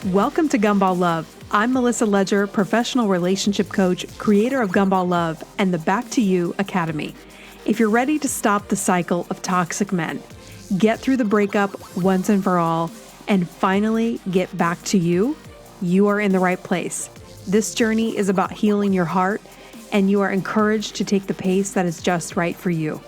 Welcome to Gumball Love. I'm Melissa Ledger, professional relationship coach, creator of Gumball Love and the Back to You Academy. If you're ready to stop the cycle of toxic men, get through the breakup once and for all, and finally get back to you, you are in the right place. This journey is about healing your heart, and you are encouraged to take the pace that is just right for you.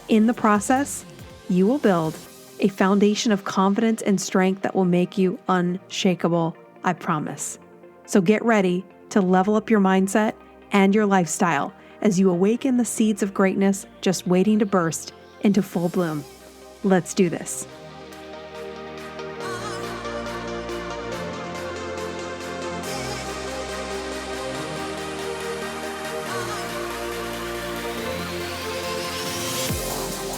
In the process, you will build a foundation of confidence and strength that will make you unshakable, I promise. So get ready to level up your mindset and your lifestyle as you awaken the seeds of greatness just waiting to burst into full bloom. Let's do this.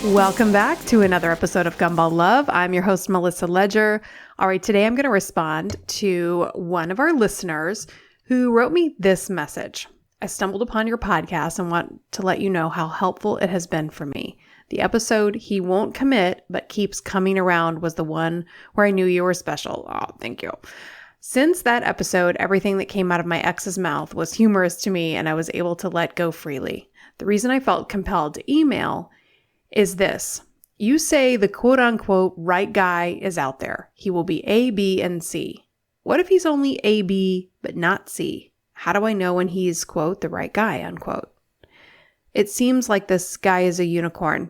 Welcome back to another episode of Gumball Love. I'm your host, Melissa Ledger. All right, today I'm going to respond to one of our listeners who wrote me this message. I stumbled upon your podcast and want to let you know how helpful it has been for me. The episode, He Won't Commit But Keeps Coming Around, was the one where I knew you were special. Oh, thank you. Since that episode, everything that came out of my ex's mouth was humorous to me and I was able to let go freely. The reason I felt compelled to email is this. You say the quote-unquote right guy is out there. He will be A, B, and C. What if he's only A, B, but not C? How do I know when he's, quote, the right guy, unquote? It seems like this guy is a unicorn.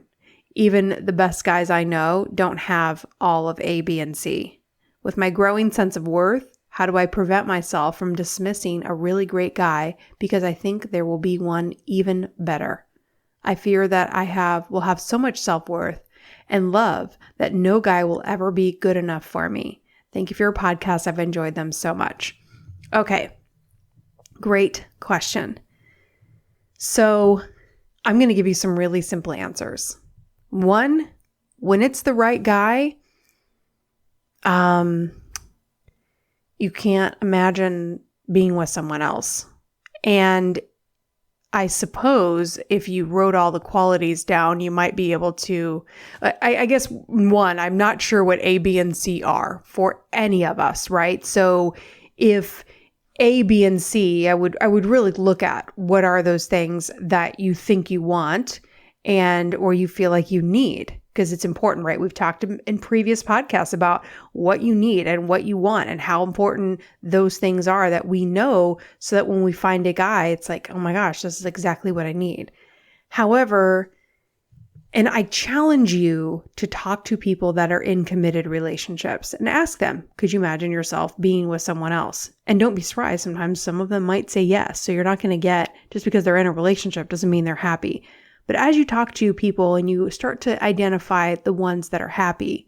Even the best guys I know don't have all of A, B, and C. With my growing sense of worth, how do I prevent myself from dismissing a really great guy because I think there will be one even better? I fear that will have so much self-worth and love that no guy will ever be good enough for me. Thank you for your podcast. I've enjoyed them so much. Okay. Great question. So I'm going to give you some really simple answers. One, when it's the right guy, you can't imagine being with someone else. And I suppose if you wrote all the qualities down, you might be able to, I guess, one, I'm not sure what A, B, and C are for any of us, right? So if A, B, and C, I would really look at what are those things that you think you want or you feel like you need. Because it's important, right? We've talked in previous podcasts about what you need and what you want and how important those things are that we know so that when we find a guy, it's like, oh my gosh, this is exactly what I need. However, and I challenge you to talk to people that are in committed relationships and ask them, could you imagine yourself being with someone else? And don't be surprised. Sometimes some of them might say yes. So you're not going to get, just because they're in a relationship doesn't mean they're happy. But as you talk to people and you start to identify the ones that are happy,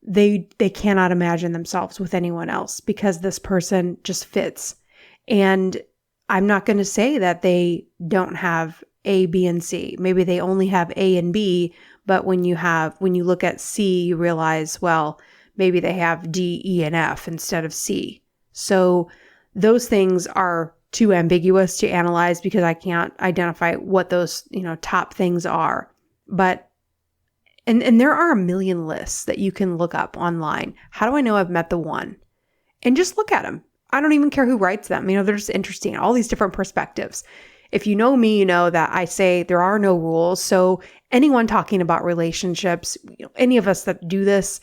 they cannot imagine themselves with anyone else because this person just fits. And I'm not going to say that they don't have A, B, and C. Maybe they only have A and B, but when you look at C, you realize, well, maybe they have D, E, and F instead of C. So those things are too ambiguous to analyze because I can't identify what those, top things are. But, and there are a million lists that you can look up online. How do I know I've met the one? And just look at them. I don't even care who writes them. They're just interesting. All these different perspectives. If you know me, you know that I say there are no rules. So anyone talking about relationships, any of us that do this,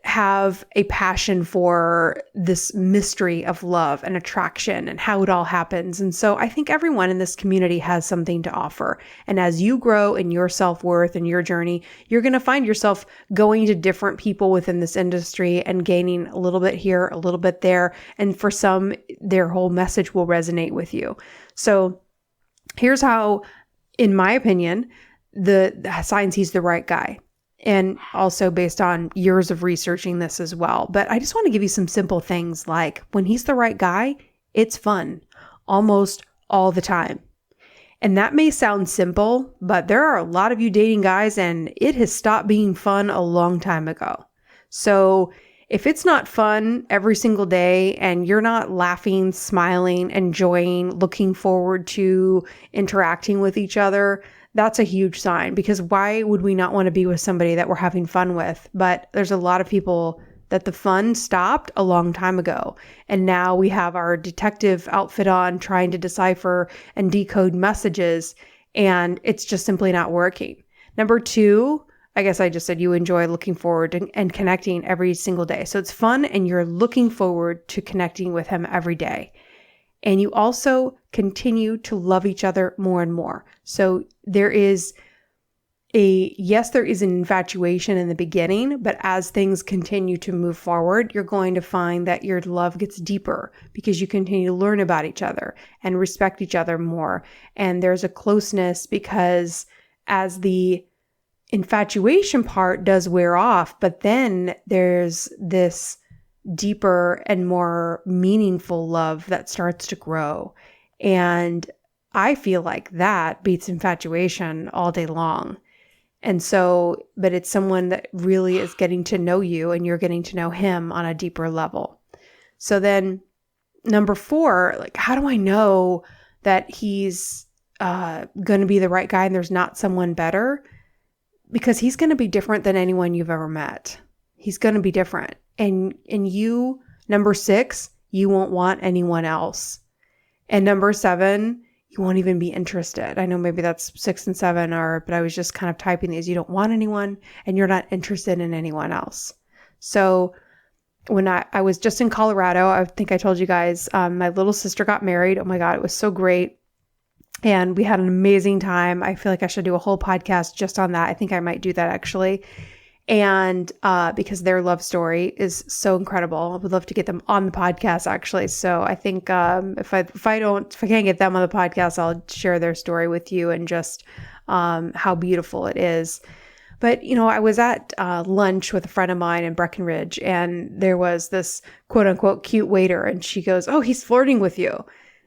have a passion for this mystery of love and attraction and how it all happens. And so I think everyone in this community has something to offer. And as you grow in your self-worth and your journey, you're going to find yourself going to different people within this industry and gaining a little bit here, a little bit there. And for some, their whole message will resonate with you. So here's how, in my opinion, the signs he's the right guy. And also based on years of researching this as well. But I just want to give you some simple things like when he's the right guy, it's fun almost all the time. And that may sound simple, but there are a lot of you dating guys and it has stopped being fun a long time ago. So If it's not fun every single day and you're not laughing, smiling, enjoying, looking forward to interacting with each other, that's a huge sign, because why would we not want to be with somebody that we're having fun with? But there's a lot of people that the fun stopped a long time ago. And now we have our detective outfit on trying to decipher and decode messages, and it's just simply not working. Number 2, I guess I just said you enjoy looking forward and connecting every single day. So it's fun and you're looking forward to connecting with him every day. And you also continue to love each other more and more. So there is an infatuation in the beginning, but as things continue to move forward, you're going to find that your love gets deeper because you continue to learn about each other and respect each other more. And there's a closeness because as the infatuation part does wear off, but then there's this deeper and more meaningful love that starts to grow. And I feel like that beats infatuation all day long. And so, but it's someone that really is getting to know you and you're getting to know him on a deeper level. So then number 4, like, how do I know that he's going to be the right guy and there's not someone better? Because he's going to be different than anyone you've ever met. He's going to be different. And you, number 6, you won't want anyone else. And number 7, you won't even be interested. I know maybe that's 6 and 7 but I was just kind of typing these. You don't want anyone and you're not interested in anyone else. So when I was just in Colorado, I think I told you guys, my little sister got married. Oh my God, it was so great. And we had an amazing time. I feel like I should do a whole podcast just on that. I think I might do that actually. And because their love story is so incredible. I would love to get them on the podcast actually. So I think if I can't get them on the podcast, I'll share their story with you and just how beautiful it is. But, I was at lunch with a friend of mine in Breckenridge, and there was this quote unquote cute waiter, and she goes, "Oh, he's flirting with you."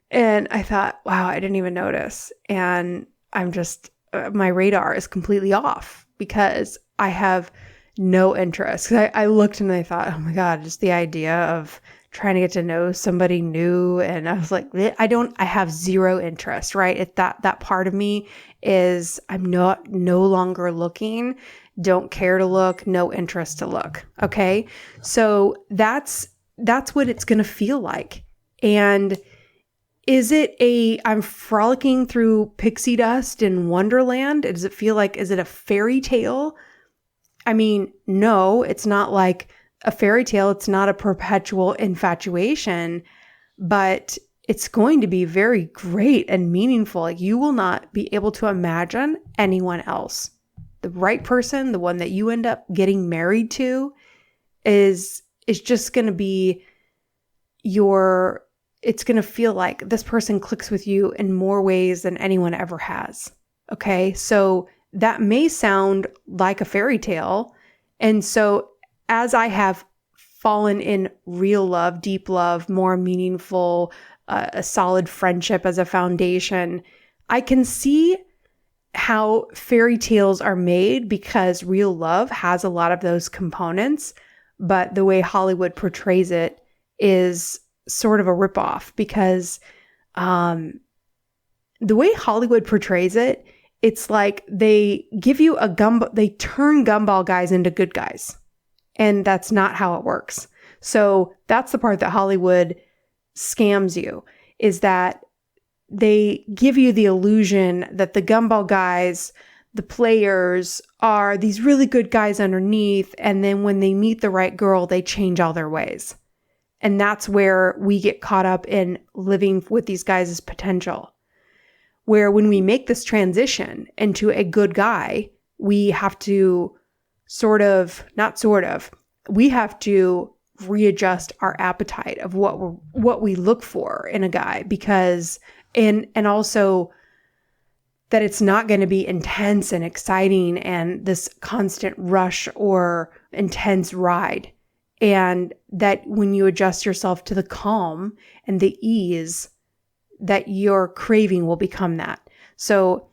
And I thought, wow, I didn't even notice. And I'm just, my radar is completely off because I have no interest. I looked and I thought, oh my God, just the idea of trying to get to know somebody new. And I was like, I have zero interest, right? That part of me is I'm no longer looking, don't care to look, no interest to look. Okay. So that's what it's going to feel like. And is it I'm frolicking through pixie dust in Wonderland? Does it feel like, is it a fairy tale? I mean, no, it's not like a fairy tale. It's not a perpetual infatuation, but it's going to be very great and meaningful. Like, you will not be able to imagine anyone else. The right person, the one that you end up getting married to, is just going to be it's going to feel like this person clicks with you in more ways than anyone ever has. Okay. So that may sound like a fairy tale. And so as I have fallen in real love, deep love, more meaningful, a solid friendship as a foundation, I can see how fairy tales are made because real love has a lot of those components, but the way Hollywood portrays it is sort of a ripoff because the way Hollywood portrays it, it's like they give you they turn gumball guys into good guys. And that's not how it works. So that's the part that Hollywood scams you, is that they give you the illusion that the gumball guys, the players, are these really good guys underneath. And then when they meet the right girl, they change all their ways. And that's where we get caught up in living with these guys' potential. Where when we make this transition into a good guy, we have to we have to readjust our appetite of what we look for in a guy, because and also that it's not going to be intense and exciting and this constant rush or intense ride. And that when you adjust yourself to the calm and the ease, that your craving will become that. So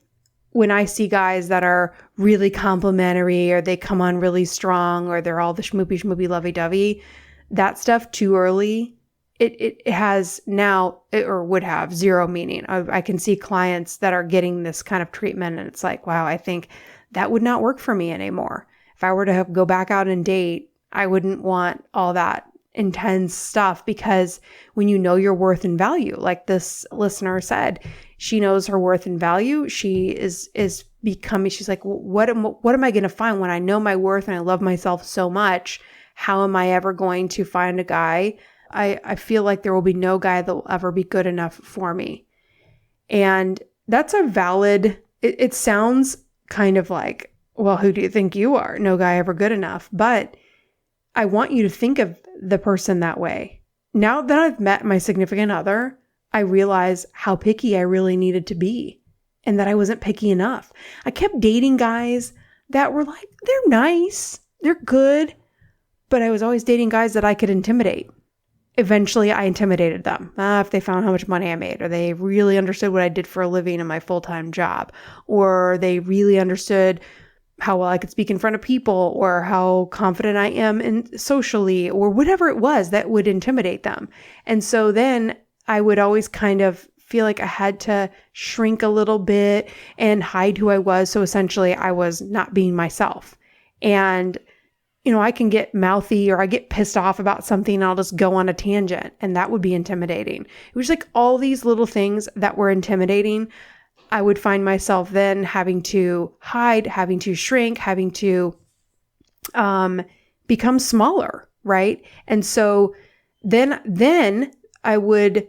when I see guys that are really complimentary, or they come on really strong, or they're all the schmoopy lovey-dovey, that stuff too early, it has now, or would have, zero meaning. I can see clients that are getting this kind of treatment and it's like, wow, I think that would not work for me anymore. If I were to go back out and date, I wouldn't want all that intense stuff, because when you know your worth and value, like this listener said, she knows her worth and value. She is becoming, she's like, what am I going to find when I know my worth and I love myself so much? How am I ever going to find a guy? I feel like there will be no guy that will ever be good enough for me. And that's a valid, it sounds kind of like, well, who do you think you are? No guy ever good enough. But I want you to think of the person that way. Now that I've met my significant other, I realize how picky I really needed to be and that I wasn't picky enough. I kept dating guys that were like, they're nice, they're good, but I was always dating guys that I could intimidate. Eventually, I intimidated them if they found how much money I made, or they really understood what I did for a living in my full-time job, or they really understood how well I could speak in front of people, or how confident I am in socially, or whatever it was that would intimidate them. And so then I would always kind of feel like I had to shrink a little bit and hide who I was. So essentially I was not being myself. And I can get mouthy or I get pissed off about something and I'll just go on a tangent, and that would be intimidating. It was like all these little things that were intimidating. I would find myself then having to hide, having to shrink, having to become smaller, right? And so then I would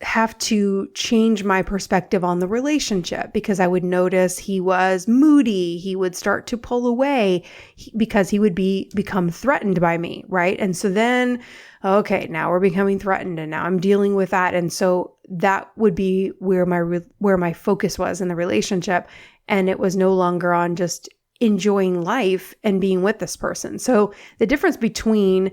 have to change my perspective on the relationship, because I would notice he was moody. He would start to pull away because he would become threatened by me, right? And so then, okay, now we're becoming threatened, and now I'm dealing with that. And so that would be where my focus was in the relationship, and it was no longer on just enjoying life and being with this person. So the difference between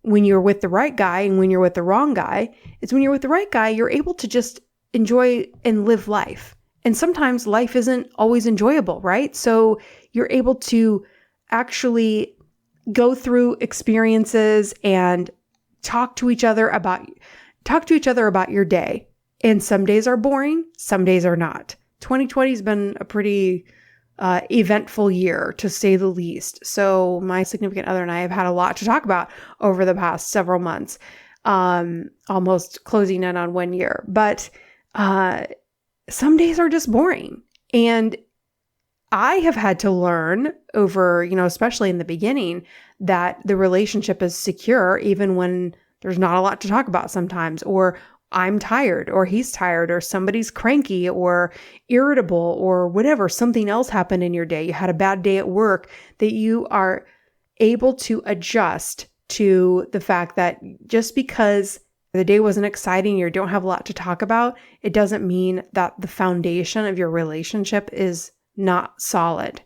when you're with the right guy and when you're with the wrong guy is when you're with the right guy, you're able to just enjoy and live life. And sometimes life isn't always enjoyable, right? So you're able to actually go through experiences and talk to each other about your day. And some days are boring, some days are not. 2020 has been a pretty eventful year, to say the least. So my significant other and I have had a lot to talk about over the past several months, almost closing in on 1 year. But some days are just boring. And I have had to learn over, especially in the beginning, that the relationship is secure even when there's not a lot to talk about sometimes, or I'm tired, or he's tired, or somebody's cranky or irritable, or whatever, something else happened in your day. You had a bad day at work, that you are able to adjust to the fact that just because the day wasn't exciting, you don't have a lot to talk about, it doesn't mean that the foundation of your relationship is not solid.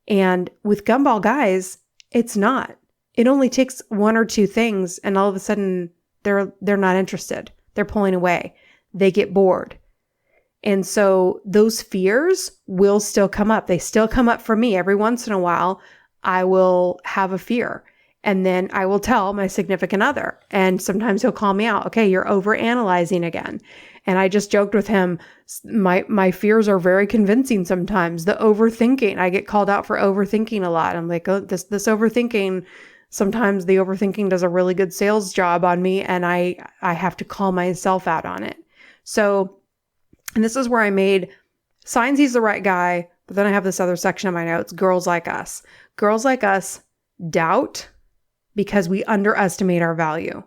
And with Gumball guys, it's not. It only takes one or two things, and all of a sudden they're not interested. They're pulling away. They get bored. And so those fears will still come up. They still come up for me. Every once in a while, I will have a fear. And then I will tell my significant other. And sometimes he'll call me out. Okay, you're overanalyzing again. And I just joked with him, my fears are very convincing sometimes. The overthinking, I get called out for overthinking a lot. I'm like, oh, this overthinking, sometimes the overthinking does a really good sales job on me, and I have to call myself out on it. So, and this is where I made signs he's the right guy, but then I have this other section of my notes, girls like us. Girls like us doubt because we underestimate our value.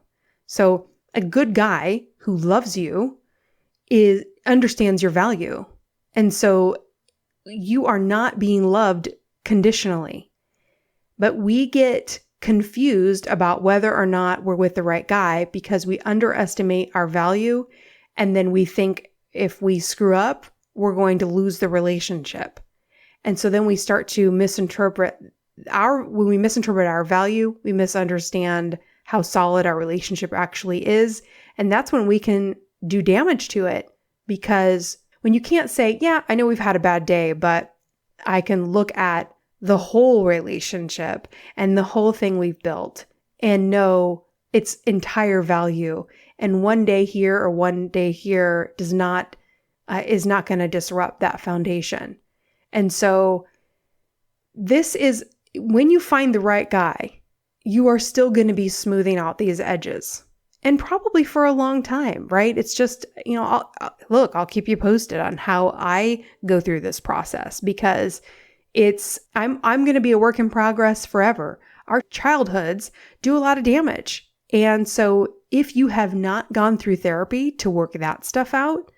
So a good guy who loves you understands your value. And so you are not being loved conditionally, but we get confused about whether or not we're with the right guy because we underestimate our value. And then we think if we screw up, we're going to lose the relationship. And so then we start to misinterpret when we misinterpret our value, we misunderstand how solid our relationship actually is. And that's when we can do damage to it, because when you can't say, yeah, I know we've had a bad day, but I can look at the whole relationship and the whole thing we've built. and know its entire value. And one day here or one day here is not going to disrupt that foundation. And so this is, when you find the right guy, you are still going to be smoothing out these edges, and probably for a long time, right? It's just, I'll keep you posted on how I go through this process, because I'm going to be a work in progress forever. Our childhoods do a lot of damage. And so if you have not gone through therapy to work that stuff out,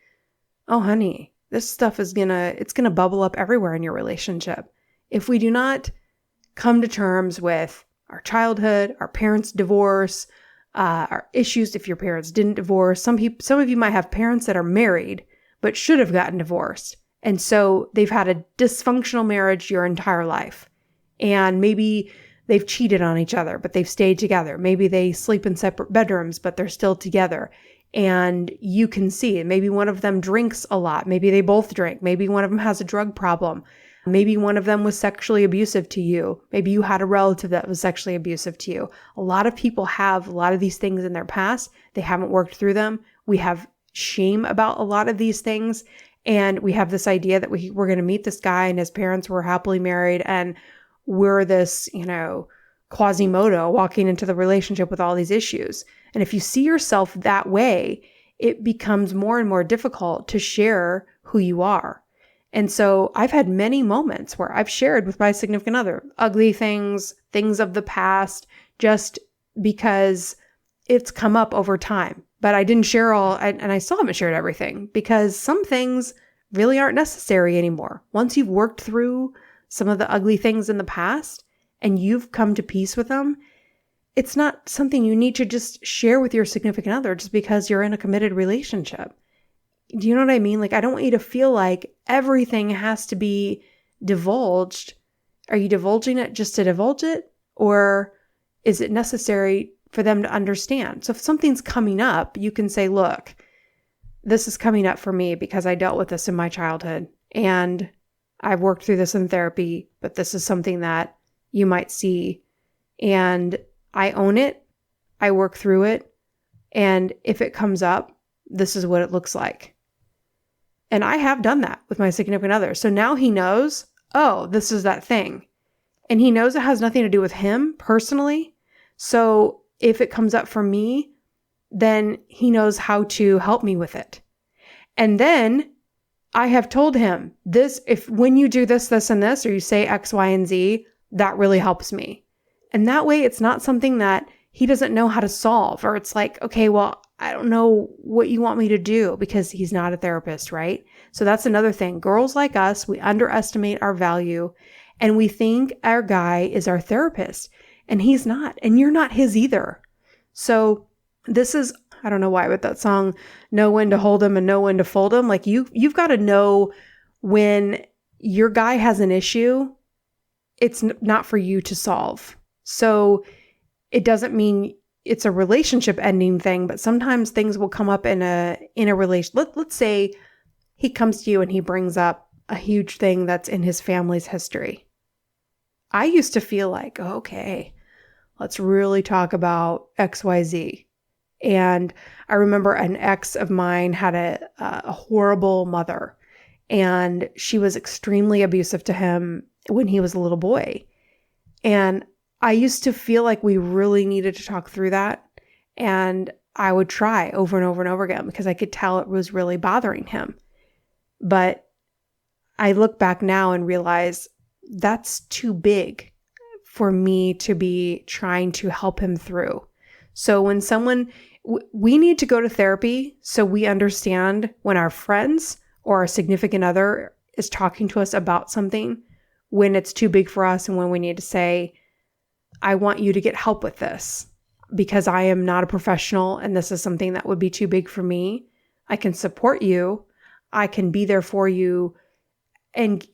oh honey, this stuff it's going to bubble up everywhere in your relationship. If we do not come to terms with our childhood, our parents' divorce, our issues if your parents didn't divorce. Some of you might have parents that are married but should have gotten divorced. And so they've had a dysfunctional marriage your entire life. And maybe they've cheated on each other, but they've stayed together. Maybe they sleep in separate bedrooms, but they're still together. And you can see it. Maybe one of them drinks a lot. Maybe they both drink. Maybe one of them has a drug problem. Maybe one of them was sexually abusive to you. Maybe you had a relative that was sexually abusive to you. A lot of people have a lot of these things in their past. They haven't worked through them. We have shame about a lot of these things. And we have this idea that we're going to meet this guy and his parents were happily married. And we're this, Quasimodo walking into the relationship with all these issues. And if you see yourself that way, it becomes more and more difficult to share who you are. And so I've had many moments where I've shared with my significant other ugly things of the past, just because it's come up over time. But I didn't share all, and I still haven't shared everything, because some things really aren't necessary anymore. Once you've worked through some of the ugly things in the past and you've come to peace with them, it's not something you need to just share with your significant other just because you're in a committed relationship. Do you know what I mean? Like, I don't want you to feel like everything has to be divulged. Are you divulging it just to divulge it? Or is it necessary for them to understand? So if something's coming up, you can say, look, this is coming up for me because I dealt with this in my childhood and I've worked through this in therapy, but this is something that you might see, and I own it. I work through it. And if it comes up, this is what it looks like. And I have done that with my significant other. So now he knows, oh, this is that thing. And he knows it has nothing to do with him personally. So if it comes up for me, then he knows how to help me with it. And then I have told him this, if when you do this, this, and this, or you say X, Y, and Z, that really helps me. And that way it's not something that he doesn't know how to solve, or it's like, okay, well, I don't know what you want me to do, because he's not a therapist, right? So that's another thing. Girls like us, we underestimate our value and we think our guy is our therapist, and he's not, and you're not his either. So this is, I don't know why, but that song, know when to hold him and know when to fold him. Like you've got to know when your guy has an issue, it's not for you to solve. So it doesn't mean it's a relationship ending thing, but sometimes things will come up in a relation. Let's say he comes to you and he brings up a huge thing that's in his family's history. I used to feel like, okay, let's really talk about XYZ. And I remember an ex of mine had a horrible mother, and she was extremely abusive to him when he was a little boy. And I used to feel like we really needed to talk through that. And I would try over and over and over again because I could tell it was really bothering him. But I look back now and realize that's too big for me to be trying to help him through. So when we need to go to therapy so we understand when our friends or our significant other is talking to us about something, when it's too big for us and when we need to say, I want you to get help with this because I am not a professional and this is something that would be too big for me. I can support you. I can be there for you. And,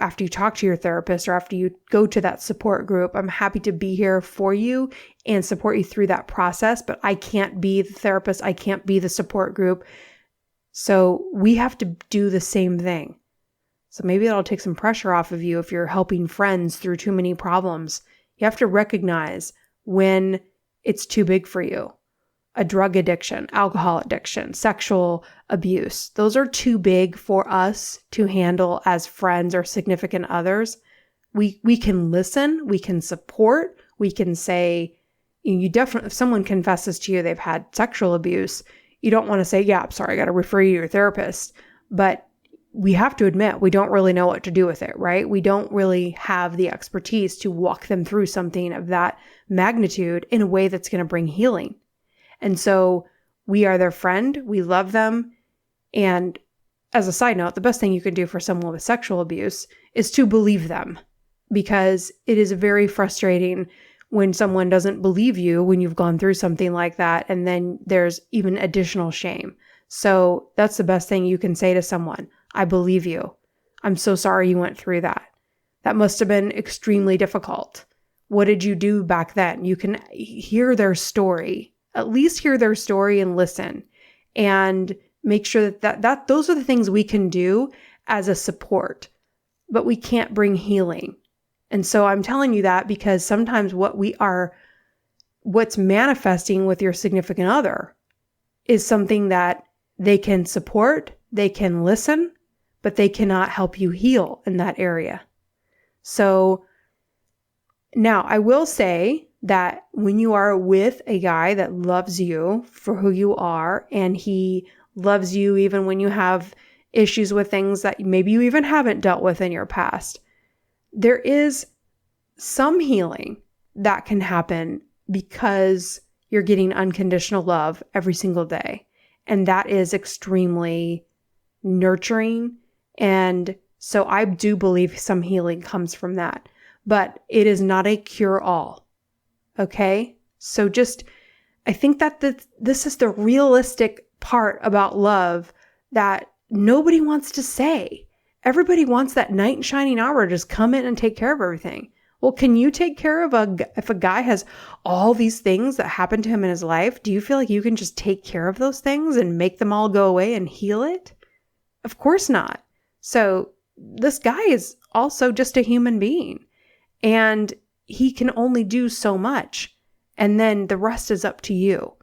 after you talk to your therapist or after you go to that support group, I'm happy to be here for you and support you through that process. But I can't be the therapist. I can't be the support group. So we have to do the same thing. So maybe that'll take some pressure off of you if you're helping friends through too many problems. You have to recognize when it's too big for you. A drug addiction, alcohol addiction, sexual abuse. Those are too big for us to handle as friends or significant others. We can listen, we can support, we can say, you definitely, if someone confesses to you they've had sexual abuse, you don't want to say, yeah, I'm sorry, I got to refer you to your therapist. But we have to admit, we don't really know what to do with it, right? We don't really have the expertise to walk them through something of that magnitude in a way that's going to bring healing. And so we are their friend, we love them. And as a side note, the best thing you can do for someone with sexual abuse is to believe them, because it is very frustrating when someone doesn't believe you when you've gone through something like that. And then there's even additional shame. So that's the best thing you can say to someone. I believe you. I'm so sorry you went through that. That must have been extremely difficult. What did you do back then? You can hear their story, at least hear their story and listen, and make sure that those are the things we can do as a support, but we can't bring healing. And so I'm telling you that because sometimes what's manifesting with your significant other is something that they can support, they can listen, but they cannot help you heal in that area. So now I will say that when you are with a guy that loves you for who you are, and he loves you even when you have issues with things that maybe you even haven't dealt with in your past, there is some healing that can happen because you're getting unconditional love every single day. And that is extremely nurturing. And so I do believe some healing comes from that, but it is not a cure-all. Okay? So I think that this is the realistic part about love that nobody wants to say. Everybody wants that knight in shining armor to just come in and take care of everything. Well, can you take care of if a guy has all these things that happen to him in his life? Do you feel like you can just take care of those things and make them all go away and heal it? Of course not. So this guy is also just a human being, and he can only do so much. And then the rest is up to you.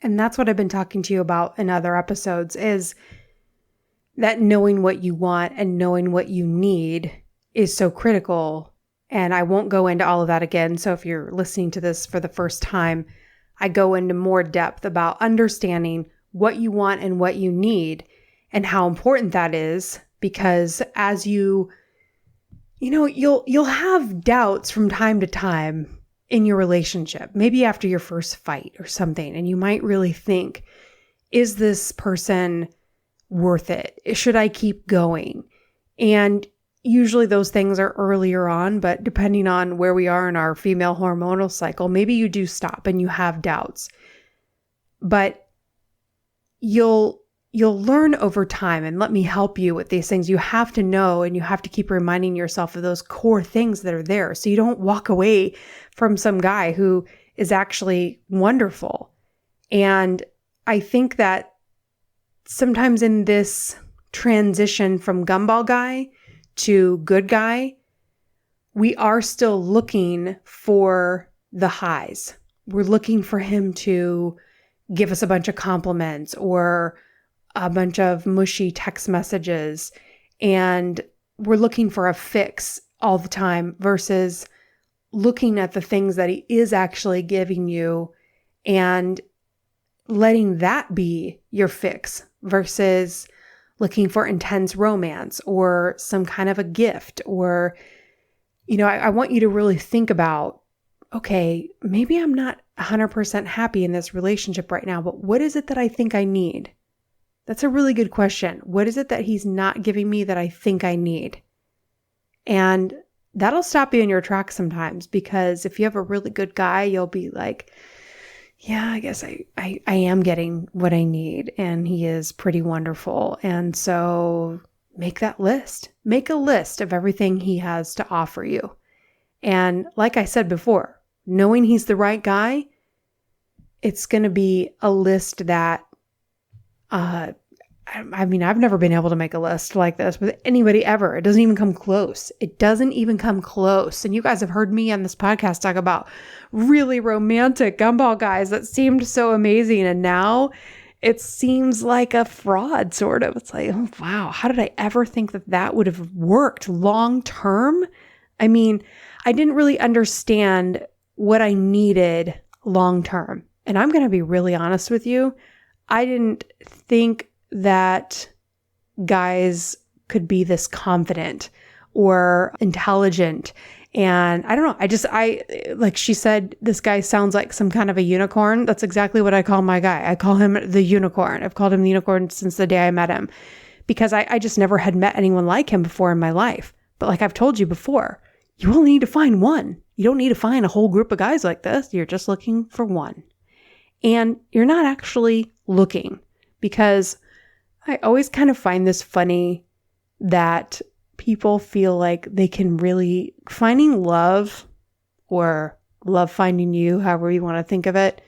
And that's what I've been talking to you about in other episodes, is that knowing what you want and knowing what you need is so critical. And I won't go into all of that again. So if you're listening to this for the first time, I go into more depth about understanding what you want and what you need and how important that is. Because as you'll have doubts from time to time in your relationship, maybe after your first fight or something, and you might really think, is this person worth it? Should I keep going? And usually those things are earlier on, but depending on where we are in our female hormonal cycle, maybe you do stop and you have doubts. But you'll learn over time, and let me help you with these things. You have to know, and you have to keep reminding yourself of those core things that are there, so you don't walk away from some guy who is actually wonderful. And I think that sometimes in this transition from gumball guy to good guy, we are still looking for the highs. We're looking for him to give us a bunch of compliments or a bunch of mushy text messages, and we're looking for a fix all the time versus looking at the things that he is actually giving you and letting that be your fix versus looking for intense romance or some kind of a gift. Or, I want you to really think about, okay, maybe I'm not 100% happy in this relationship right now, but what is it that I think I need? That's a really good question. What is it that he's not giving me that I think I need? And that'll stop you in your tracks sometimes, because if you have a really good guy, you'll be like, yeah, I guess I am getting what I need, and he is pretty wonderful. And so make that list. Make a list of everything he has to offer you. And like I said before, knowing he's the right guy, it's going to be a list that I mean, I've never been able to make a list like this with anybody ever. It doesn't even come close. It doesn't even come close. And you guys have heard me on this podcast talk about really romantic gumball guys that seemed so amazing. And now it seems like a fraud, sort of. It's like, oh, wow, how did I ever think that that would have worked long term? I mean, I didn't really understand what I needed long term. And I'm going to be really honest with you. I didn't think that guys could be this confident or intelligent. And I don't know. Like she said, this guy sounds like some kind of a unicorn. That's exactly what I call my guy. I call him the unicorn. I've called him the unicorn since the day I met him because I just never had met anyone like him before in my life. But like I've told you before, you only need to find one. You don't need to find a whole group of guys like this. You're just looking for one. And you're not actually looking, because I always kind of find this funny that people feel like they can really finding love or love finding you, however you want to think of it.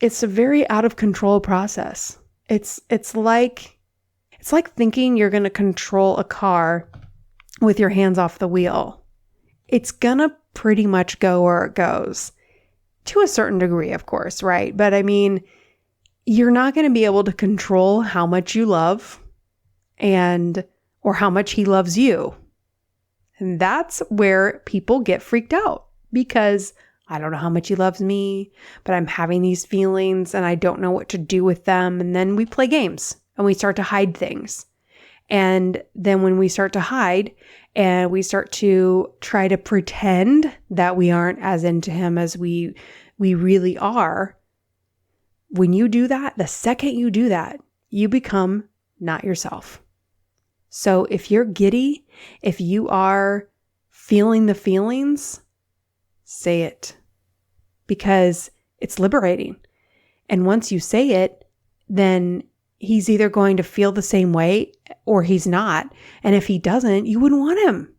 It's a very out of control process. It's like thinking you're going to control a car with your hands off the wheel. It's going to pretty much go where it goes to a certain degree, of course, right? But I mean, you're not going to be able to control how much you love or how much he loves you. And that's where people get freaked out, because I don't know how much he loves me, but I'm having these feelings and I don't know what to do with them. And then we play games and we start to hide things. And then when we start to hide and we start to try to pretend that we aren't as into him as we really are, when you do that, the second you do that, you become not yourself. So if you're giddy, if you are feeling the feelings, say it, because it's liberating. And once you say it, then he's either going to feel the same way or he's not. And if he doesn't, you wouldn't want him.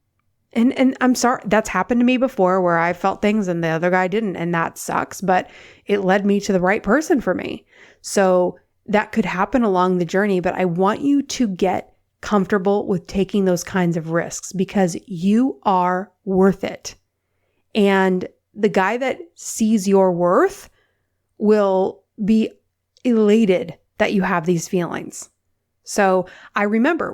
And I'm sorry, that's happened to me before where I felt things and the other guy didn't. And that sucks, but it led me to the right person for me. So that could happen along the journey, but I want you to get comfortable with taking those kinds of risks because you are worth it. And the guy that sees your worth will be elated that you have these feelings. So I remember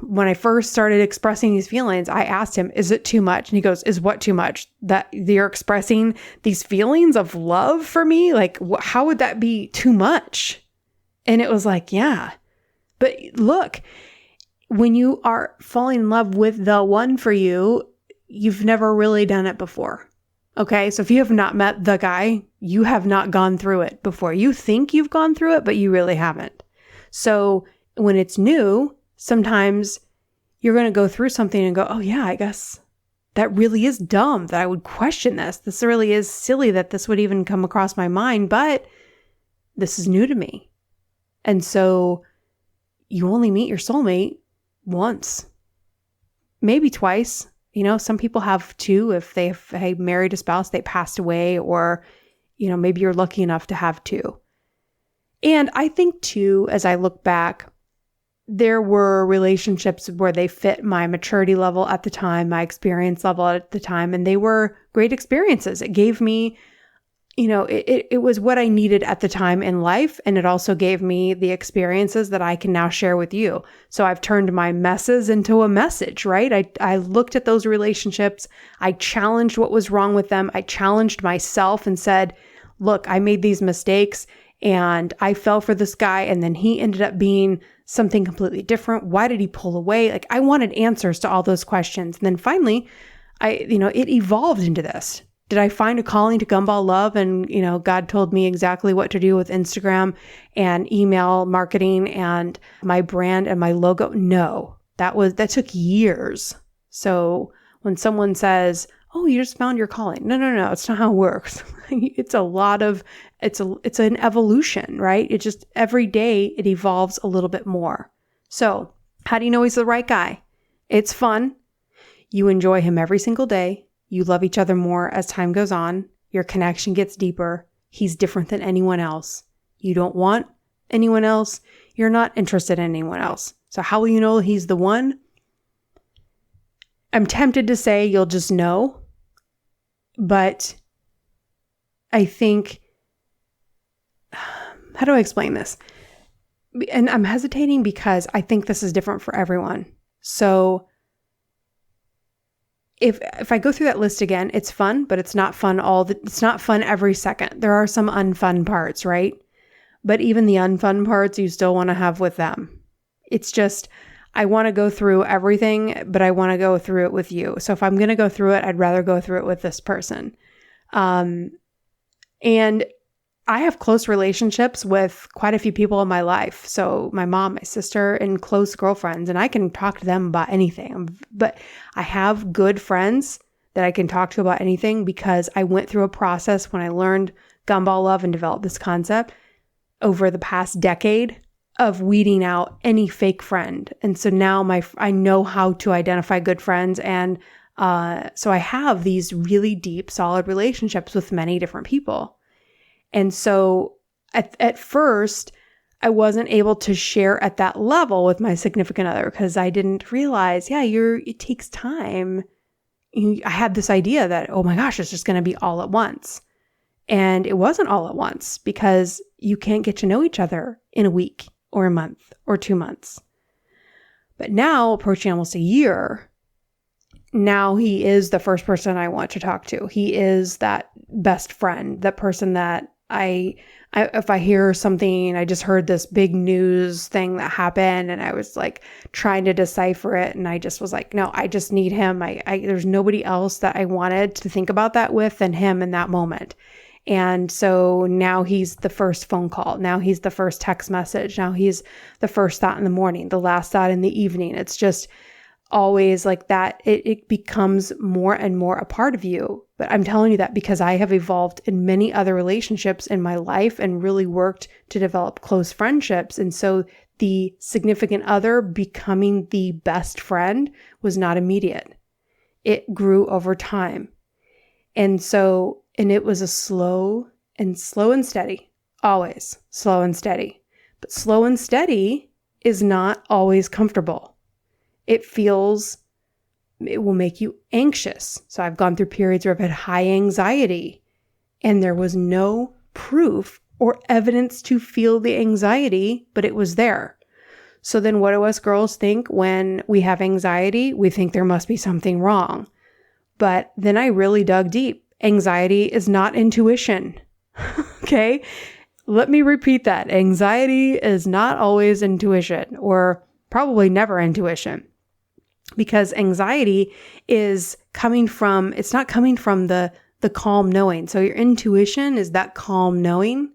when I first started expressing these feelings, I asked him, is it too much? And he goes, is what too much? That you're expressing these feelings of love for me? Like, how would that be too much? And it was like, yeah. But look, when you are falling in love with the one for you, you've never really done it before. Okay, so if you have not met the guy, you have not gone through it before. You think you've gone through it, but you really haven't. So when it's new, sometimes you're going to go through something and go, oh yeah, I guess that really is dumb that I would question this. This really is silly that this would even come across my mind, but this is new to me. And so you only meet your soulmate once, maybe twice. You know, some people have two if they married a spouse, they passed away, or, you know, maybe you're lucky enough to have two. And I think too, as I look back, there were relationships where they fit my maturity level at the time, my experience level at the time, and they were great experiences. It gave me, you know, it was what I needed at the time in life. And it also gave me the experiences that I can now share with you. So I've turned my messes into a message, right? I looked at those relationships. I challenged what was wrong with them. I challenged myself and said, look, I made these mistakes and I fell for this guy. And then he ended up being something completely different. Why did he pull away? Like, I wanted answers to all those questions. And then finally, it evolved into this. Did I find a calling to gumball love? And, you know, God told me exactly what to do with Instagram and email marketing and my brand and my logo. No, that took years. So when someone says, oh, you just found your calling. No, it's not how it works. It's an evolution, right? It just, every day it evolves a little bit more. So how do you know he's the right guy? It's fun. You enjoy him every single day. You love each other more as time goes on. Your connection gets deeper. He's different than anyone else. You don't want anyone else. you're not interested in anyone else. So how will you know he's the one? I'm tempted to say you'll just know, but I think, how do I explain this? And I'm hesitating because I think this is different for everyone. So if I go through that list again, it's fun, but it's not fun it's not fun every second. There are some unfun parts, right? But even the unfun parts you still want to have with them. It's just, I want to go through everything, but I want to go through it with you. So if I'm going to go through it, I'd rather go through it with this person. And I have close relationships with quite a few people in my life. So my mom, my sister, and close girlfriends, and I can talk to them about anything. But I have good friends that I can talk to about anything because I went through a process when I learned gumball love and developed this concept over the past decade of weeding out any fake friend. And so now I know how to identify good friends. And so I have these really deep, solid relationships with many different people. And so at first, I wasn't able to share at that level with my significant other because I didn't realize, it takes time. I had this idea that, oh my gosh, it's just going to be all at once. And it wasn't all at once because you can't get to know each other in a week or a month or 2 months. But now, approaching almost a year, now he is the first person I want to talk to. He is that best friend, that person that if I hear something, I just heard this big news thing that happened and I was like trying to decipher it. And I just was like, no, I just need him. There's nobody else that I wanted to think about that with than him in that moment. And so now he's the first phone call. Now he's the first text message. Now he's the first thought in the morning, the last thought in the evening. It's just always like that. It becomes more and more a part of you. But I'm telling you that because I have evolved in many other relationships in my life and really worked to develop close friendships. And so the significant other becoming the best friend was not immediate. It grew over time. And it was a slow and steady, always slow and steady. But slow and steady is not always comfortable. It will make you anxious. So I've gone through periods where I've had high anxiety and there was no proof or evidence to feel the anxiety, but it was there. So then what do us girls think when we have anxiety? We think there must be something wrong. But then I really dug deep. Anxiety is not intuition. Okay? Let me repeat that. Anxiety is not always intuition, or probably never intuition. Because anxiety is it's not coming from the calm knowing. So your intuition is that calm knowing.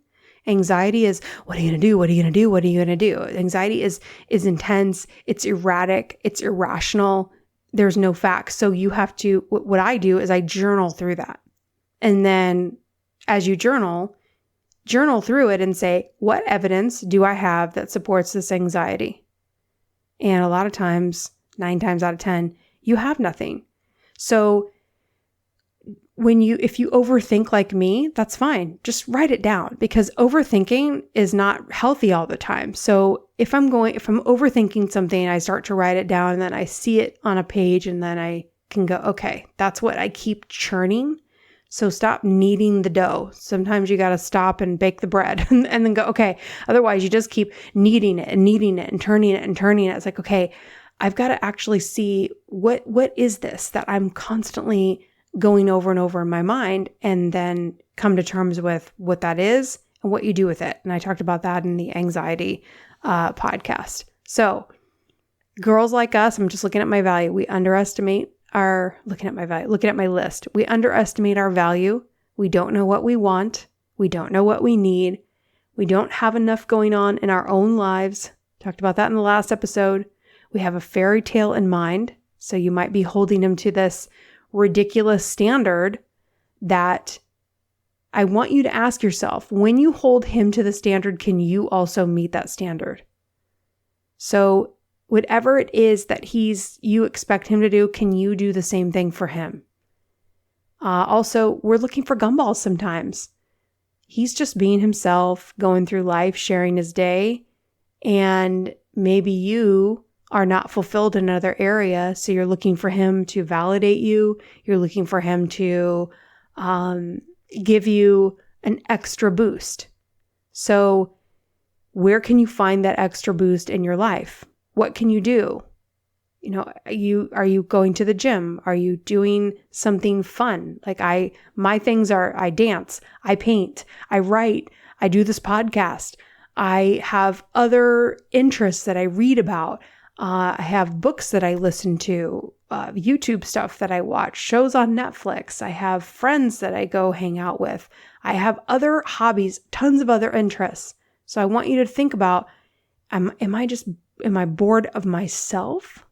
Anxiety is, what are you going to do? What are you going to do? What are you going to do? Anxiety is intense. It's erratic. It's irrational. There's no facts. So you have to, what I do is I journal through that. And then as you journal through it and say, what evidence do I have that supports this anxiety? And a lot of times, 9 times out of 10, you have nothing. So if you overthink like me, that's fine. Just write it down because overthinking is not healthy all the time. So if I'm overthinking something, I start to write it down and then I see it on a page and then I can go, okay, that's what I keep churning. So stop kneading the dough. Sometimes you got to stop and bake the bread and then go, okay. Otherwise you just keep kneading it and turning it and turning it. It's like, okay, I've got to actually see what is this that I'm constantly going over and over in my mind, and then come to terms with what that is and what you do with it. And I talked about that in the anxiety podcast. So girls like us, I'm just looking at my value. Looking at my list. We underestimate our value. We don't know what we want. We don't know what we need. We don't have enough going on in our own lives. Talked about that in the last episode. We have a fairy tale in mind. So you might be holding him to this ridiculous standard that I want you to ask yourself, when you hold him to the standard, can you also meet that standard? So whatever it is that you expect him to do, can you do the same thing for him? Also, we're looking for gumballs sometimes. He's just being himself, going through life, sharing his day. And maybe you are not fulfilled in another area, so you're looking for him to validate you. You're looking for him to give you an extra boost. So where can you find that extra boost in your life? What can you do? Are you going to the gym? Are you doing something fun? Like my things are, I dance, I paint, I write, I do this podcast. I have other interests that I read about. I have books that I listen to, YouTube stuff that I watch, shows on Netflix. I have friends that I go hang out with. I have other hobbies, tons of other interests. So I want you to think about, am I bored of myself?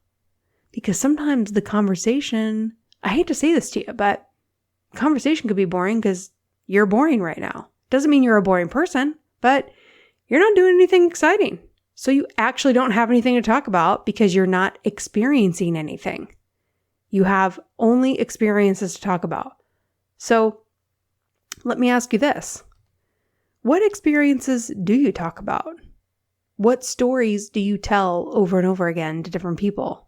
Because sometimes the conversation, I hate to say this to you, but conversation could be boring because you're boring right now. Doesn't mean you're a boring person, but you're not doing anything exciting. So you actually don't have anything to talk about because you're not experiencing anything. You have only experiences to talk about. So let me ask you this. What experiences do you talk about? What stories do you tell over and over again to different people?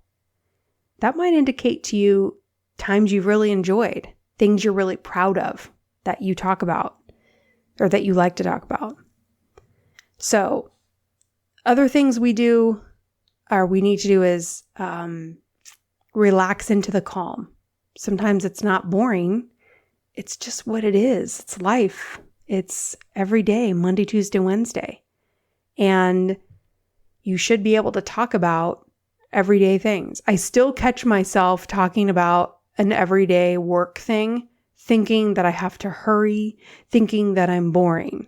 That might indicate to you times you've really enjoyed, things you're really proud of that you talk about or that you like to talk about. So other things we need to do is relax into the calm. Sometimes it's not boring. It's just what it is. It's life. It's every day, Monday, Tuesday, Wednesday. And you should be able to talk about everyday things. I still catch myself talking about an everyday work thing, thinking that I have to hurry, thinking that I'm boring.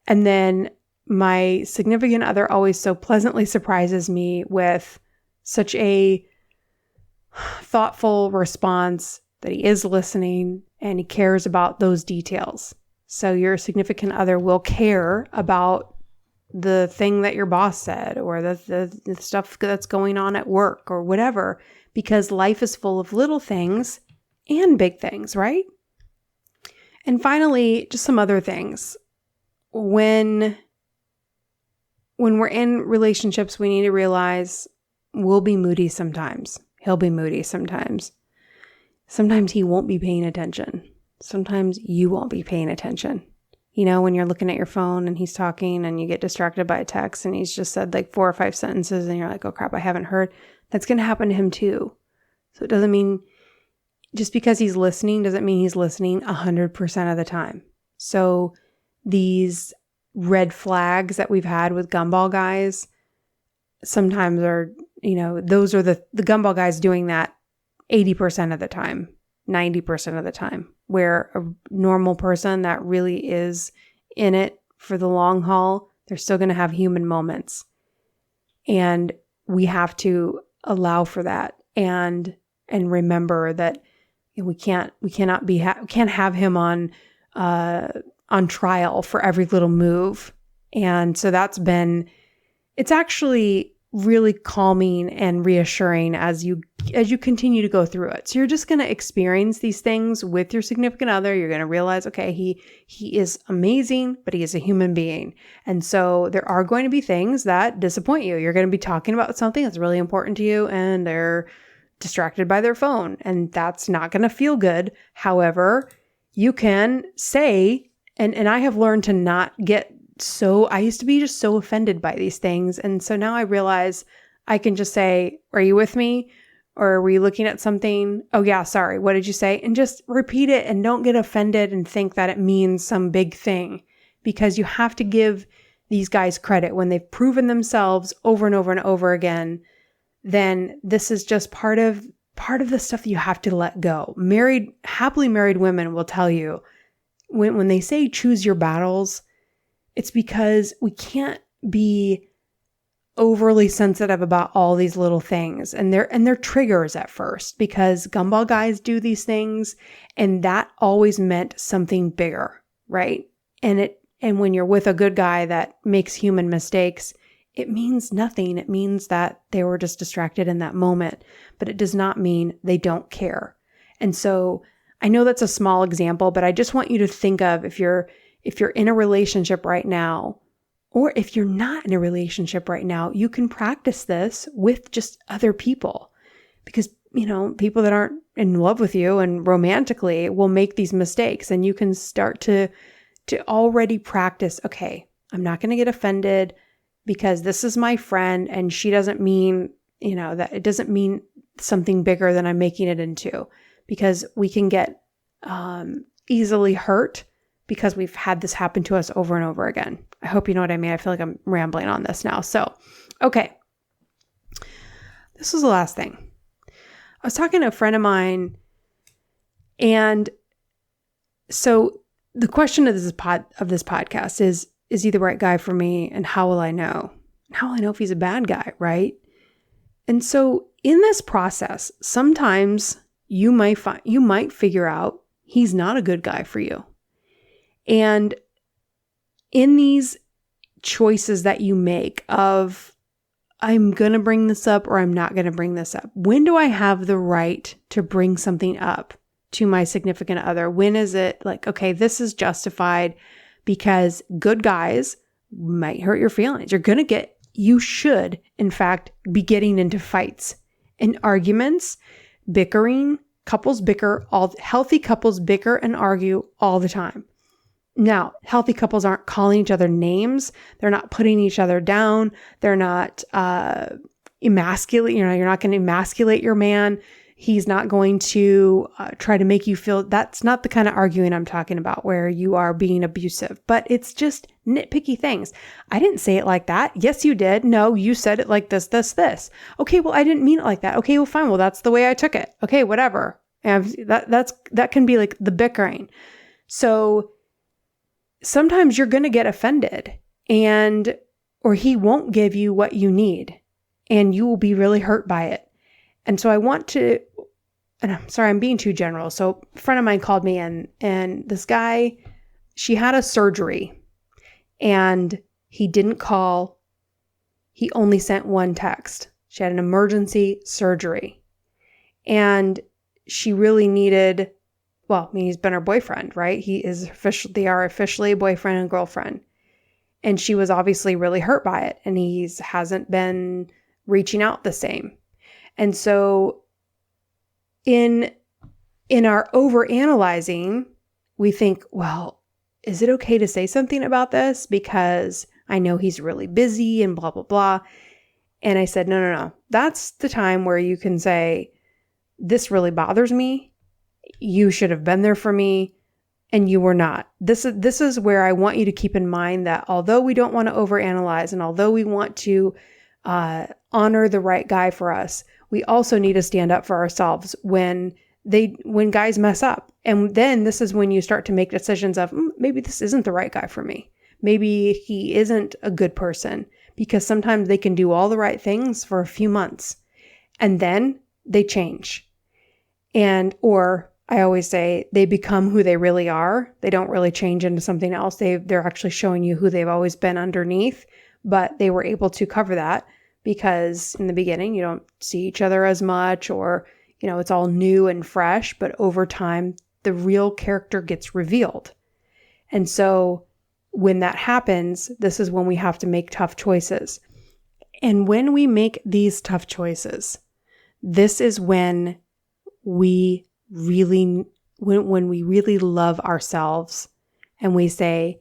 And then my significant other always so pleasantly surprises me with such a thoughtful response that he is listening and he cares about those details. So your significant other will care about the thing that your boss said or the stuff that's going on at work or whatever, because life is full of little things and big things, right? And finally, just some other things. When we're in relationships, we need to realize we'll be moody sometimes. He'll be moody sometimes. Sometimes he won't be paying attention. Sometimes you won't be paying attention. When you're looking at your phone and he's talking and you get distracted by a text and he's just said like 4 or 5 sentences and you're like, oh crap, I haven't heard. That's going to happen to him too. So it doesn't mean, just because he's listening doesn't mean he's listening 100% of the time. So these red flags that we've had with Gumball guys sometimes are, those are the Gumball guys doing that 80% of the time, 90% of the time, where a normal person that really is in it for the long haul, they're still going to have human moments. And we have to allow for that and remember that we can't have him on trial for every little move. And so it's actually really calming and reassuring as you continue to go through it. So you're just going to experience these things with your significant other. You're going to realize, okay, he is amazing, but he is a human being. And so there are going to be things that disappoint you. You're going to be talking about something that's really important to you and they're distracted by their phone, and that's not going to feel good. However, you can say, and I have learned to not get I used to be just so offended by these things. And so now I realize I can just say, are you with me? Or were you looking at something? Oh yeah, sorry. What did you say? And just repeat it and don't get offended and think that it means some big thing, because you have to give these guys credit when they've proven themselves over and over and over again. Then this is just part of the stuff that you have to let go. Happily married women will tell you when they say choose your battles, it's because we can't be overly sensitive about all these little things. And they're triggers at first, because Gumball guys do these things and that always meant something bigger, right? And when you're with a good guy that makes human mistakes, it means nothing. It means that they were just distracted in that moment, but it does not mean they don't care. And so I know that's a small example, but I just want you to think of if you're in a relationship right now, Or if you're not in a relationship right now, you can practice this with just other people, because, people that aren't in love with you and romantically will make these mistakes, and you can start to already practice, okay, I'm not going to get offended because this is my friend and she doesn't mean, that it doesn't mean something bigger than I'm making it into, because we can get easily hurt because we've had this happen to us over and over again. I hope you know what I mean. I feel like I'm rambling on this now. So, okay. This was the last thing. I was talking to a friend of mine, and so the question of this podcast is he the right guy for me, and how will I know? How will I know if he's a bad guy, right? And so in this process, sometimes you might figure out he's not a good guy for you. And in these choices that you make of, I'm going to bring this up or I'm not going to bring this up. When do I have the right to bring something up to my significant other? When is it like, okay, this is justified, because good guys might hurt your feelings. You should, in fact, be getting into fights and arguments, bickering. Healthy couples bicker and argue all the time. Now, healthy couples aren't calling each other names. They're not putting each other down. They're not emasculate. You're not going to emasculate your man. He's not going to try to make you feel. That's not the kind of arguing I'm talking about where you are being abusive, but it's just nitpicky things. I didn't say it like that. Yes, you did. No, you said it like this. Okay, well, I didn't mean it like that. Okay, well, fine. Well, that's the way I took it. Okay, whatever. And that can be like the bickering. So sometimes you're going to get offended, or he won't give you what you need, and you will be really hurt by it. And so and I'm sorry, I'm being too general. So a friend of mine called me in, and this guy, she had a surgery, and he didn't call. He only sent one text. She had an emergency surgery, and she really needed, he's been her boyfriend, right? They are officially a boyfriend and girlfriend. And she was obviously really hurt by it, and he hasn't been reaching out the same. And so in our overanalyzing, we think, well, is it okay to say something about this? Because I know he's really busy and blah, blah, blah. And I said, no. That's the time where you can say, this really bothers me. You should have been there for me, and you were not. This is where I want you to keep in mind that although we don't want to overanalyze, and although we want to honor the right guy for us, we also need to stand up for ourselves when guys mess up. And then this is when you start to make decisions of, maybe this isn't the right guy for me. Maybe he isn't a good person, because sometimes they can do all the right things for a few months and then they change. Or I always say they become who they really are. They don't really change into something else. They're actually showing you who they've always been underneath, but they were able to cover that because in the beginning you don't see each other as much, or, it's all new and fresh, but over time the real character gets revealed. And so when that happens, this is when we have to make tough choices. And when we make these tough choices, this is when we really love ourselves, and we say,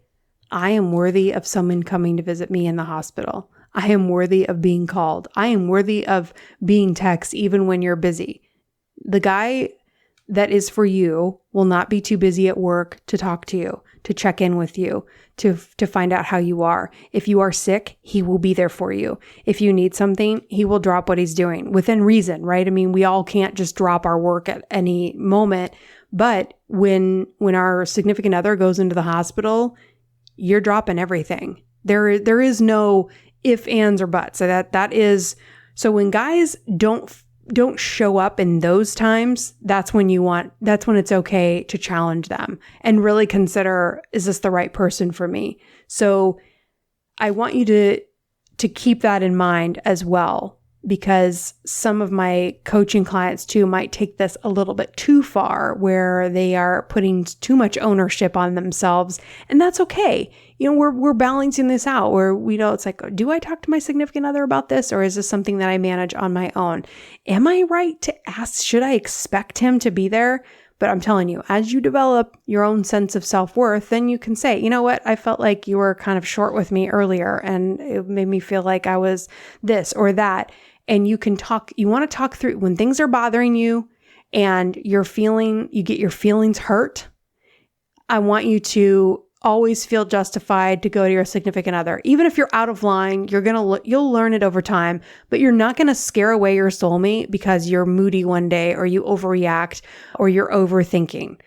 I am worthy of someone coming to visit me in the hospital. I am worthy of being called. I am worthy of being texted even when you're busy. The guy that is for you will not be too busy at work to talk to you, to check in with you, to find out how you are. If you are sick, he will be there for you. If you need something, he will drop what he's doing within reason, right? I mean, we all can't just drop our work at any moment, but when our significant other goes into the hospital, you're dropping everything. There is no if, ands, or buts. So when guys don't show up in those times, that's when it's okay to challenge them and really consider, is this the right person for me? So I want you to keep that in mind as well, because some of my coaching clients too might take this a little bit too far, where they are putting too much ownership on themselves, and that's okay. we're balancing this out where we know it's like, do I talk to my significant other about this, or is this something that I manage on my own? Am I right to ask, should I expect him to be there? But I'm telling you, as you develop your own sense of self-worth, then you can say, you know what? I felt like you were kind of short with me earlier and it made me feel like I was this or that. And you want to talk through when things are bothering you and you get your feelings hurt. I want you to always feel justified to go to your significant other. Even if you're out of line, you'll learn it over time, but you're not going to scare away your soulmate because you're moody one day or you overreact or you're overthinking.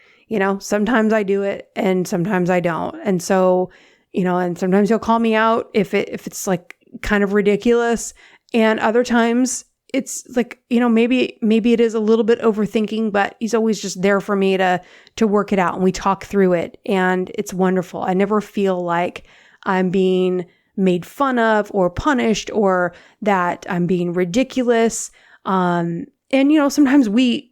Sometimes I do it and sometimes I don't. And so, and sometimes he'll call me out if it's like kind of ridiculous. And other times it's like, maybe it is a little bit overthinking, but he's always just there for me to work it out. And we talk through it and it's wonderful. I never feel like I'm being made fun of or punished or that I'm being ridiculous. And, sometimes we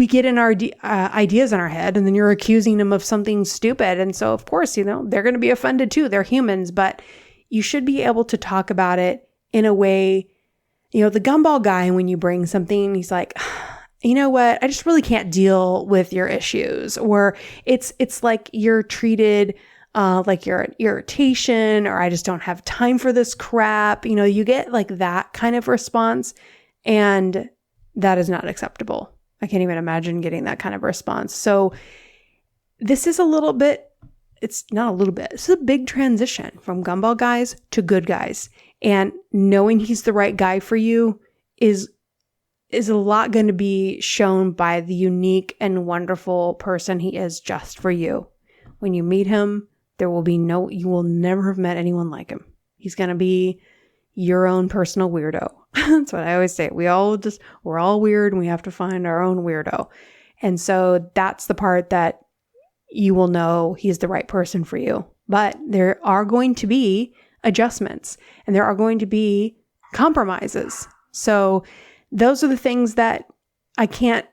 get in our ideas in our head and then you're accusing them of something stupid. And so of course, they're going to be offended too. They're humans, but you should be able to talk about it in a way. The gumball guy, when you bring something, he's like, you know what? I just really can't deal with your issues. Or it's like you're treated like you're an irritation, or I just don't have time for this crap. You get like that kind of response, and that is not acceptable. I can't even imagine getting that kind of response. So this is it's not a little bit, it's a big transition from gumball guys to good guys. And knowing he's the right guy for you is a lot going to be shown by the unique and wonderful person he is just for you. When you meet him, you will never have met anyone like him. He's going to be your own personal weirdo. That's what I always say. We're all weird and we have to find our own weirdo. And so that's the part that you will know he's the right person for you. But there are going to be adjustments and there are going to be compromises. So those are the things that I can't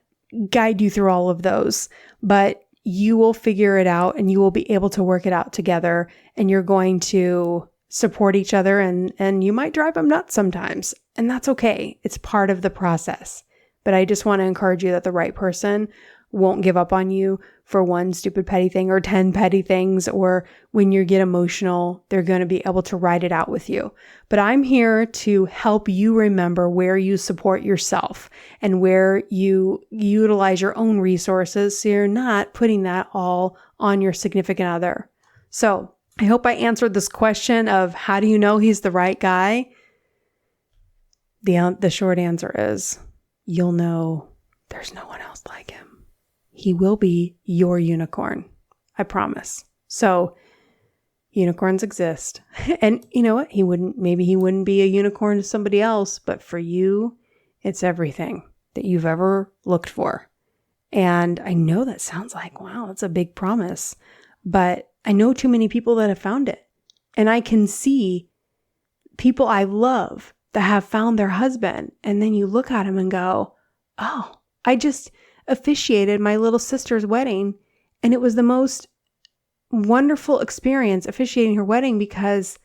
guide you through all of those, but you will figure it out and you will be able to work it out together, and you're going to support each other, and you might drive them nuts sometimes, and that's okay. It's part of the process. But I just want to encourage you that the right person won't give up on you for one stupid petty thing or 10 petty things, or when you get emotional, they're going to be able to ride it out with you. But I'm here to help you remember where you support yourself and where you utilize your own resources so you're not putting that all on your significant other. So I hope I answered this question of how do you know he's the right guy? The short answer is you'll know there's no one else like him. He will be your unicorn. I promise. So unicorns exist. And you know what? Maybe he wouldn't be a unicorn to somebody else, but for you, it's everything that you've ever looked for. And I know that sounds like, wow, that's a big promise, but I know too many people that have found it. And I can see people I love that have found their husband. And then you look at him and go, oh, I just officiated my little sister's wedding, and it was the most wonderful experience officiating her wedding because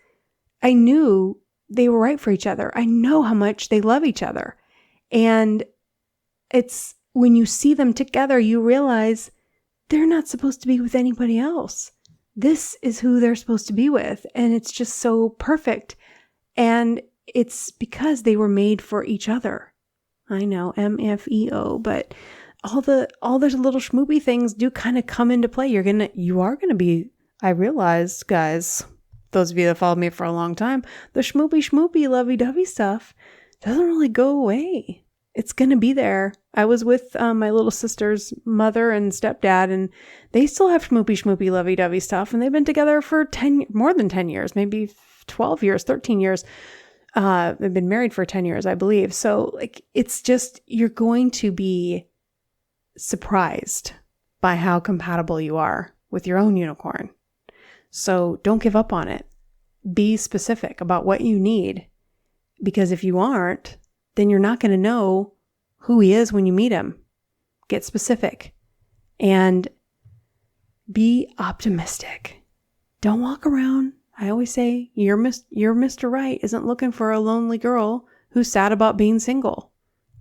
I knew they were right for each other. I know how much they love each other. And it's when you see them together, you realize they're not supposed to be with anybody else. This is who they're supposed to be with. And it's just so perfect. And it's because they were made for each other. I know, MFEO, but all the little schmoopy things do kind of come into play. You are gonna be, I realized, guys, those of you that followed me for a long time, the schmoopy lovey-dovey stuff doesn't really go away. It's gonna be there. I was with my little sister's mother and stepdad, and they still have schmoopy lovey-dovey stuff, and they've been together for more than 10 years, maybe 12 years, 13 years. They've been married for 10 years, I believe. So it's just, you're going to be surprised by how compatible you are with your own unicorn. So don't give up on it. Be specific about what you need, because if you aren't, then you're not going to know who he is when you meet him. Get specific and be optimistic. Don't walk around I always say your Mr. Right isn't looking for a lonely girl who's sad about being single.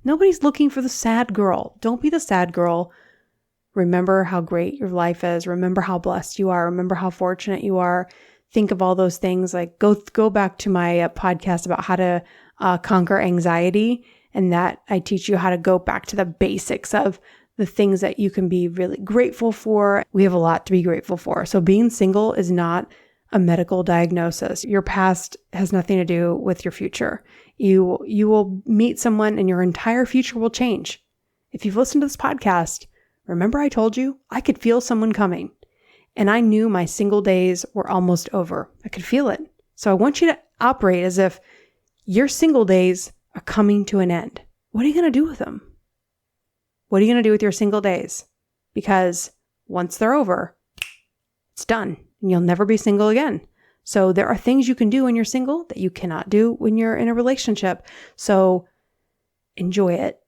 Nobody's looking for the sad girl. Don't be the sad girl. Remember how great your life is. Remember how blessed you are. Remember how fortunate you are. Think of all those things. Like go back to my podcast about how to conquer anxiety, and that I teach you how to go back to the basics of the things that you can be really grateful for. We have a lot to be grateful for. So being single is not a medical diagnosis. Your past has nothing to do with your future. You will meet someone and your entire future will change. If you've listened to this podcast, remember I told you I could feel someone coming, and I knew my single days were almost over. I could feel it. So I want you to operate as if your single days are coming to an end. What are you going to do with them? What are you going to do with your single days? Because once they're over, it's done and you'll never be single again. So there are things you can do when you're single that you cannot do when you're in a relationship. So enjoy it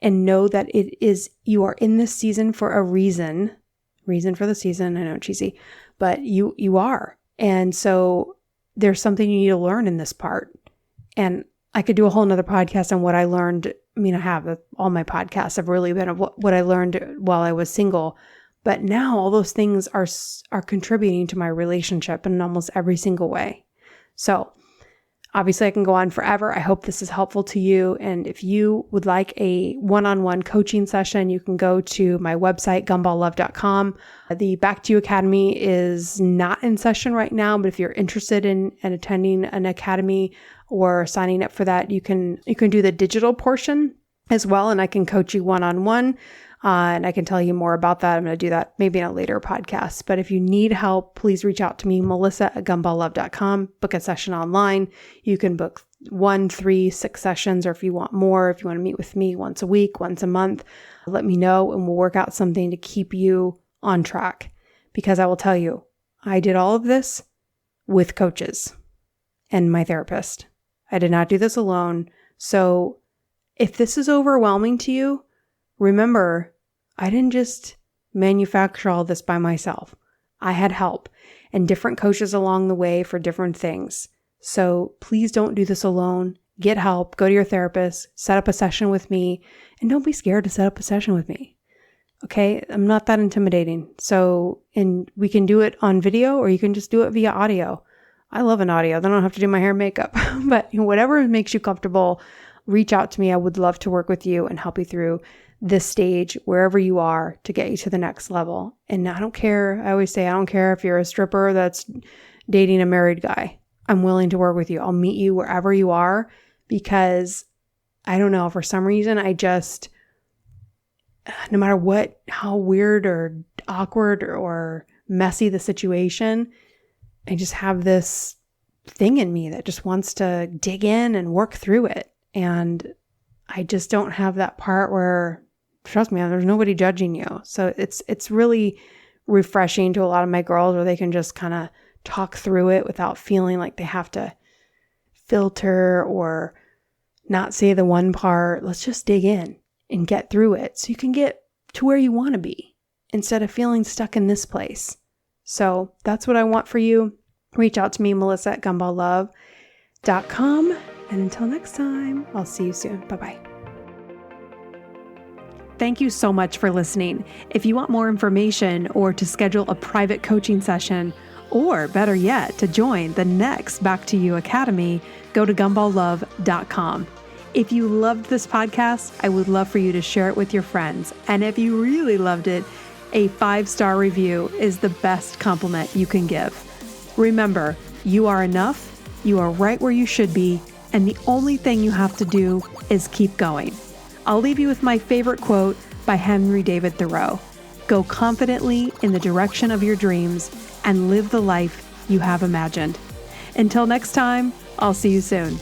and know that you are in this season for a reason. Reason for the season. I know, cheesy, but you are. And so there's something you need to learn in this part. And I could do a whole nother podcast on what I learned. I mean, all my podcasts have really been of what I learned while I was single. But now all those things are contributing to my relationship in almost every single way. So obviously I can go on forever. I hope this is helpful to you. And if you would like a one-on-one coaching session, you can go to my website, gumballlove.com. The Back to You Academy is not in session right now, but if you're interested in attending an academy or signing up for that, you can do the digital portion as well. And I can coach you one-on-one. And I can tell you more about that. I'm going to do that maybe in a later podcast. But if you need help, please reach out to me, melissa@gumballlove.com. Book a session online. You can book 1, 3, 6 sessions, or if you want more, if you want to meet with me once a week, once a month, let me know and we'll work out something to keep you on track. Because I will tell you, I did all of this with coaches and my therapist. I did not do this alone. So if this is overwhelming to you, remember, I didn't just manufacture all this by myself. I had help and different coaches along the way for different things. So please don't do this alone. Get help, go to your therapist, set up a session with me, and don't be scared to set up a session with me. Okay? I'm not that intimidating. So, and we can do it on video or you can just do it via audio. I love an audio. Then I don't have to do my hair and makeup, but whatever makes you comfortable, reach out to me. I would love to work with you and help you through this stage, wherever you are, to get you to the next level. And I don't care. I always say, I don't care if you're a stripper that's dating a married guy. I'm willing to work with you. I'll meet you wherever you are because I don't know, for some reason, no matter how weird or awkward or messy the situation, I just have this thing in me that just wants to dig in and work through it. And I just don't have that part where, trust me, there's nobody judging you. So it's really refreshing to a lot of my girls where they can just kind of talk through it without feeling like they have to filter or not say the one part. Let's just dig in and get through it so you can get to where you want to be instead of feeling stuck in this place. So that's what I want for you. Reach out to me, melissa@gumballlove.com. And until next time, I'll see you soon. Bye-bye. Thank you so much for listening. If you want more information or to schedule a private coaching session, or better yet, to join the next Back to You Academy, go to gumballlove.com. If you loved this podcast, I would love for you to share it with your friends. And if you really loved it, a 5-star review is the best compliment you can give. Remember, you are enough, you are right where you should be, and the only thing you have to do is keep going. I'll leave you with my favorite quote by Henry David Thoreau. Go confidently in the direction of your dreams and live the life you have imagined. Until next time, I'll see you soon.